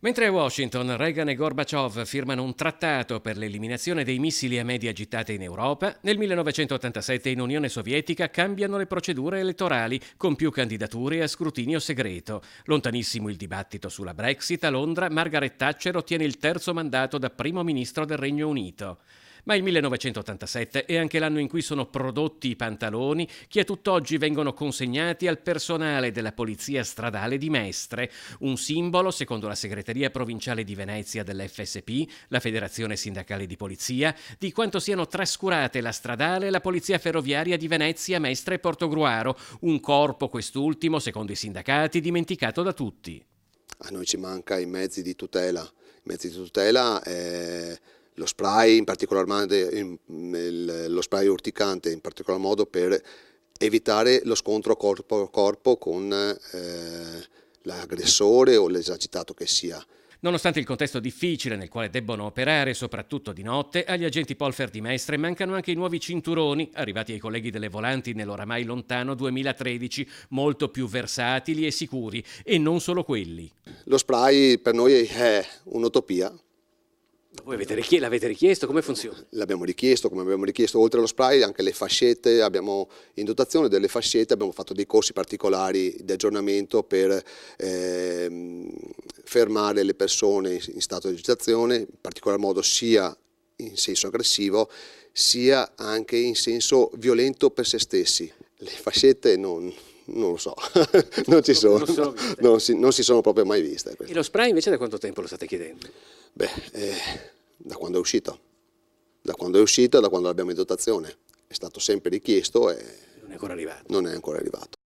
Mentre a Washington Reagan e Gorbaciov firmano un trattato per l'eliminazione dei missili a media gittata in Europa, nel 1987 in Unione Sovietica cambiano le procedure elettorali con più candidature a scrutinio segreto. Lontanissimo il dibattito sulla Brexit, a Londra Margaret Thatcher ottiene il terzo mandato da primo ministro del Regno Unito. Ma il 1987 è anche l'anno in cui sono prodotti i pantaloni che a tutt'oggi vengono consegnati al personale della Polizia Stradale di Mestre, un simbolo, secondo la segreteria provinciale di Venezia dell'FSP, la Federazione Sindacale di Polizia, di quanto siano trascurate la stradale e la Polizia Ferroviaria di Venezia, Mestre e Portogruaro, un corpo quest'ultimo, secondo i sindacati, dimenticato da tutti. A noi ci manca i mezzi di tutela. I mezzi di tutela lo spray, in particolar modo, lo spray urticante, in particolar modo per evitare lo scontro corpo a corpo con l'aggressore o l'esagitato che sia. Nonostante il contesto difficile nel quale debbono operare, soprattutto di notte, agli agenti Polfer di Mestre mancano anche i nuovi cinturoni, arrivati ai colleghi delle volanti nell'oramai lontano 2013, molto più versatili e sicuri, e non solo quelli. Lo spray per noi è un'utopia. Voi l'avete richiesto? Come funziona? L'abbiamo richiesto, come abbiamo richiesto oltre allo spray anche le fascette, abbiamo in dotazione delle fascette, abbiamo fatto dei corsi particolari di aggiornamento per fermare le persone in stato di agitazione, in particolar modo sia in senso aggressivo sia anche in senso violento per se stessi. Le fascette non lo so, non ci sono, non si sono proprio mai viste. E lo spray invece da quanto tempo lo state chiedendo? Beh, da quando è uscito, da quando l'abbiamo in dotazione, è stato sempre richiesto e Non è ancora arrivato. non è ancora arrivato.